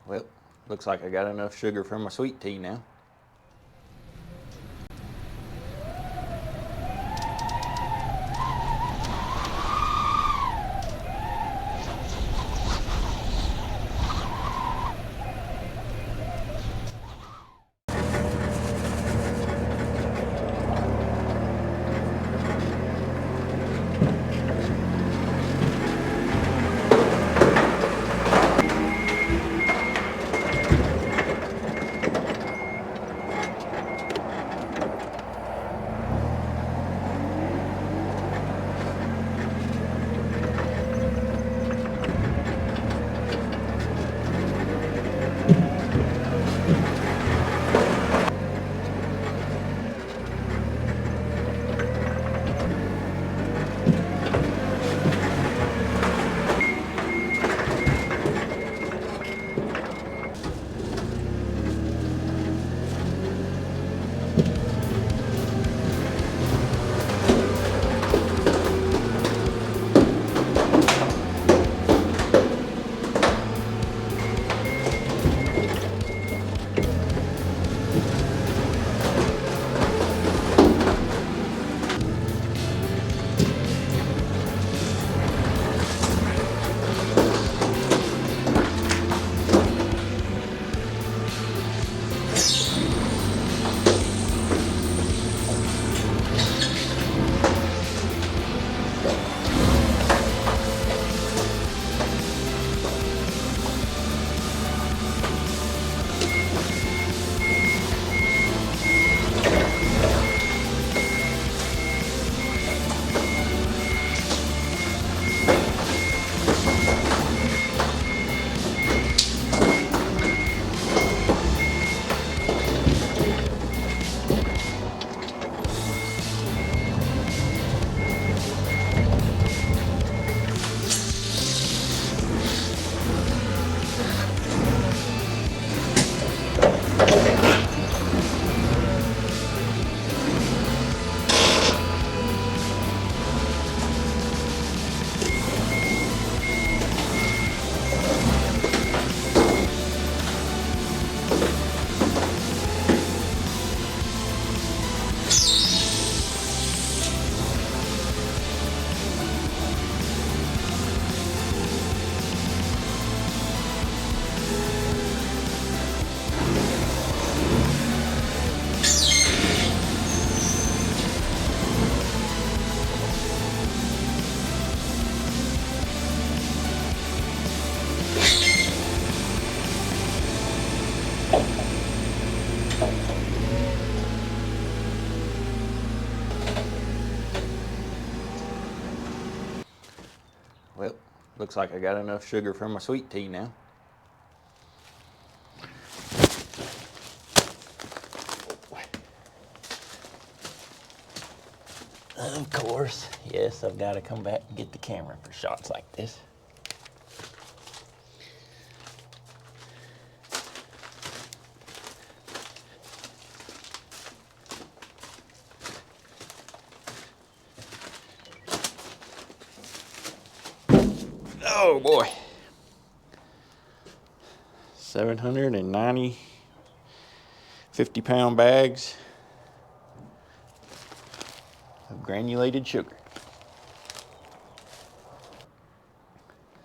Well, looks like I got enough sugar for my sweet tea now. Well, looks like I got enough sugar for my sweet tea now. Of course, yes, I've got to come back and get the camera for shots like this. Oh boy. 790 50-pound bags of granulated sugar.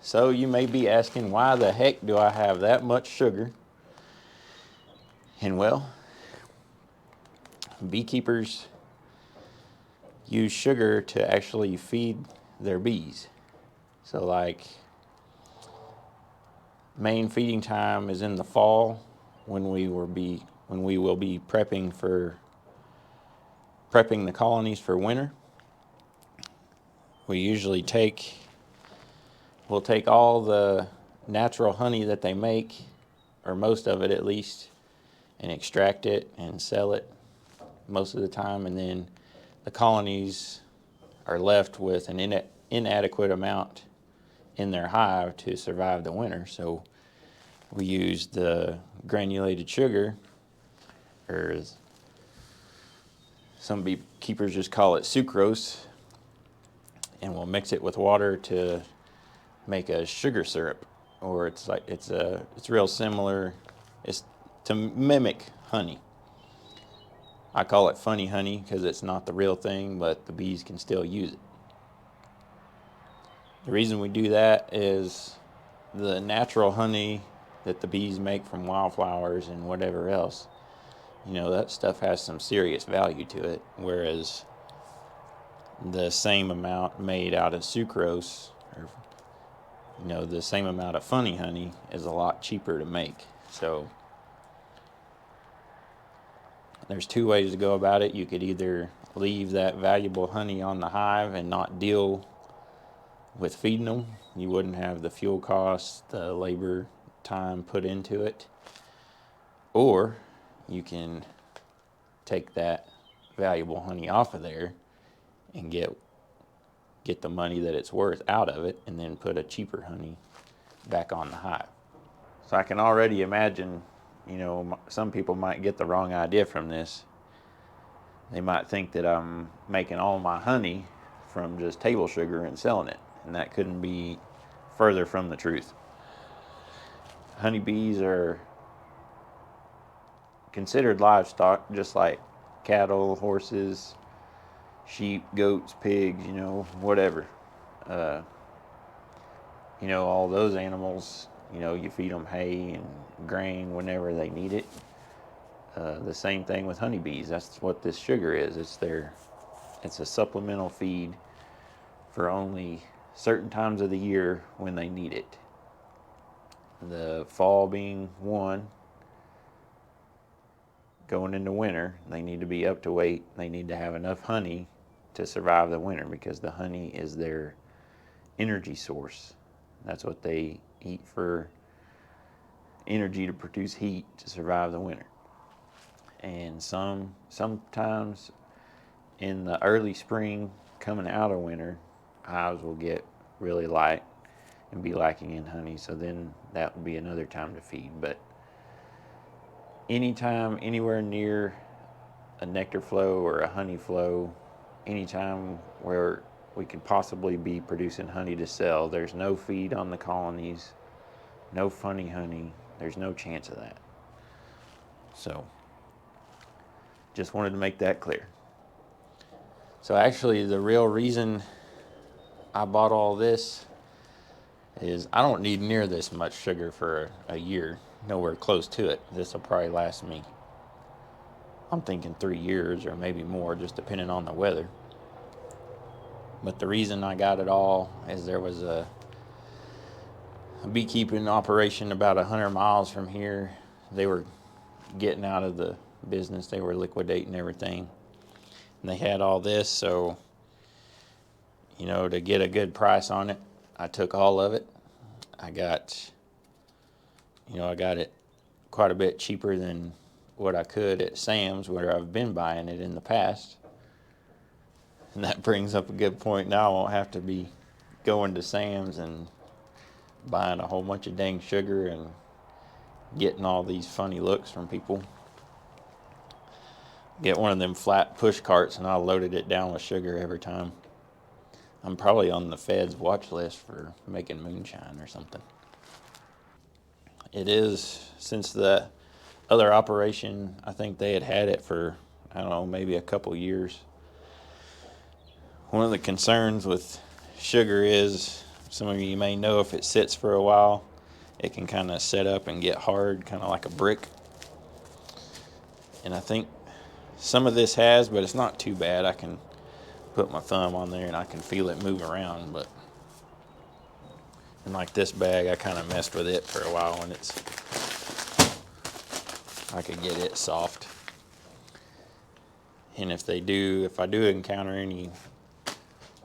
So you may be asking, why the heck do I have that much sugar? And well, beekeepers use sugar to actually feed their bees. So like, main feeding time is in the fall when we will be prepping the colonies for winter. We'll take all the natural honey that they make, or most of it at least, and extract it and sell it most of the time, and then the colonies are left with an inadequate amount in their hive to survive the winter. So we use the granulated sugar, or as some beekeepers just call it, sucrose, and we'll mix it with water to make a sugar syrup. or it's real similar. It's to mimic honey. I call it funny honey because it's not the real thing, but the bees can still use it. The reason we do that is the natural honey that the bees make from wildflowers and whatever else, that stuff has some serious value to it, whereas the same amount made out of sucrose, or the same amount of funny honey, is a lot cheaper to make. So there's two ways to go about it. You could either leave that valuable honey on the hive and not deal with feeding them. You wouldn't have the fuel costs, the labor time put into it. Or you can take that valuable honey off of there and get the money that it's worth out of it, and then put a cheaper honey back on the hive. So I can already imagine, some people might get the wrong idea from this. They might think that I'm making all my honey from just table sugar and selling it, and that couldn't be further from the truth. Honeybees are considered livestock, just like cattle, horses, sheep, goats, pigs, whatever. All those animals, you feed them hay and grain whenever they need it. The same thing with honeybees. That's what this sugar is. It's a supplemental feed for only certain times of the year when they need it. The fall being one, going into winter, they need to be up to weight. They need to have enough honey to survive the winter, because the honey is their energy source. That's what they eat for energy, to produce heat to survive the winter. And sometimes in the early spring, coming out of winter, hives will get really light and be lacking in honey. So then that would be another time to feed. But anytime, anywhere near a nectar flow or a honey flow, anytime where we could possibly be producing honey to sell, there's no feed on the colonies, no funny honey. There's no chance of that. So just wanted to make that clear. So actually, the real reason I bought all this is I don't need near this much sugar for a year, nowhere close to it. This will probably last me, I'm thinking 3 years or maybe more, just depending on the weather. But the reason I got it all is there was a beekeeping operation about 100 miles from here. They were getting out of the business. They were liquidating everything. And they had all this, so, to get a good price on it, I took all of it. I got it quite a bit cheaper than what I could at Sam's, where I've been buying it in the past. And that brings up a good point. Now I won't have to be going to Sam's and buying a whole bunch of dang sugar and getting all these funny looks from people. Get one of them flat push carts and I'll load it down with sugar every time. I'm probably on the Fed's watch list for making moonshine or something. It is, since the other operation, I think they had it for, I don't know, maybe a couple years. One of the concerns with sugar is, some of you may know, if it sits for a while, it can kind of set up and get hard, kind of like a brick. And I think some of this has, but it's not too bad. I can put my thumb on there and I can feel it move around. But and like this bag, I kind of messed with it for a while, and I could get it soft. And if I do encounter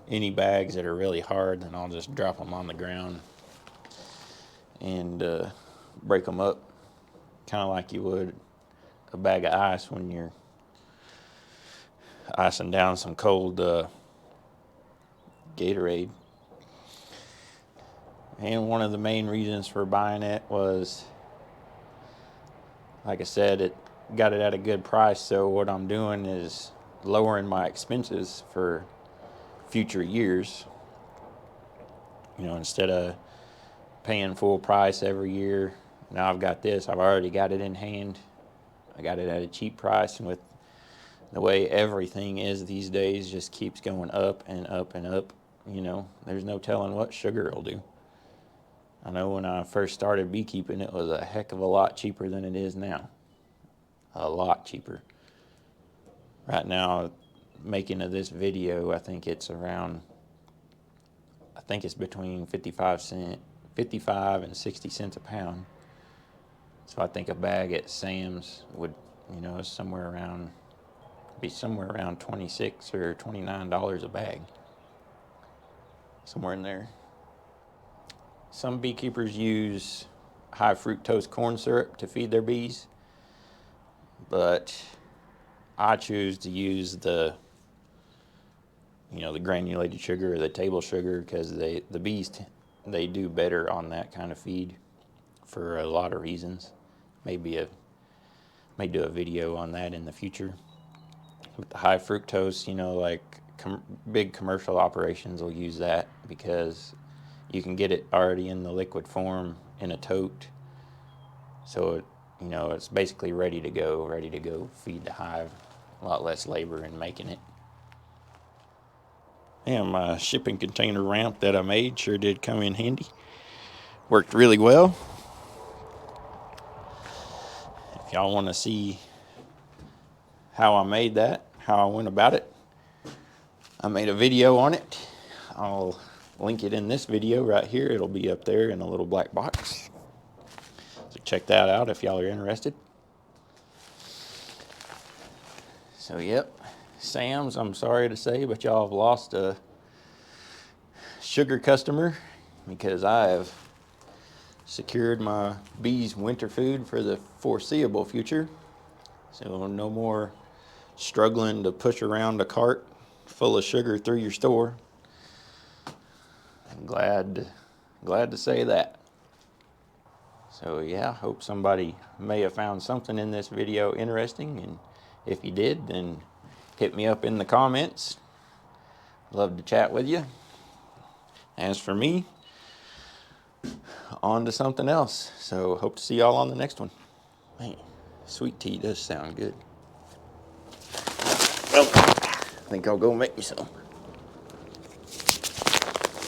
any bags that are really hard, then I'll just drop them on the ground and break them up, kind of like you would a bag of ice when you're icing down some cold Gatorade. And one of the main reasons for buying it was, like I said, it got it at a good price. So what I'm doing is lowering my expenses for future years. Instead of paying full price every year. Now I've got this, I've already got it in hand. I got it at a cheap price, and with the way everything is these days, just keeps going up and up and up. You know, there's no telling what sugar will do. I know when I first started beekeeping, it was a heck of a lot cheaper than it is now. A lot cheaper. Right now, making of this video, I think it's between 55 and 60 cents a pound. So I think a bag at Sam's would, you know, be somewhere around $26 or $29 a bag. Somewhere in there. Some beekeepers use high fructose corn syrup to feed their bees, but I choose to use the granulated sugar or the table sugar, because the bees they do better on that kind of feed for a lot of reasons. May do a video on that in the future. With the high fructose, you know, like big commercial operations will use that because you can get it already in the liquid form in a tote. So it's basically ready to go feed the hive. A lot less labor in making it. And my shipping container ramp that I made sure did come in handy. Worked really well. If y'all want to see how I made that, how I went about it, I made a video on it. I'll link it in this video right here. It'll be up there in a little black box. So check that out if y'all are interested. So yep, Sam's, I'm sorry to say, but y'all have lost a sugar customer, because I have secured my bees winter food for the foreseeable future. So no more struggling to push around a cart full of sugar through your store. I'm glad to say that. So yeah, hope somebody may have found something in this video interesting, and if you did, then hit me up in the comments. Love to chat with you. As for me, on to something else. So hope to see y'all on the next one. Man, sweet tea does sound good. Well, I think I'll go make me some.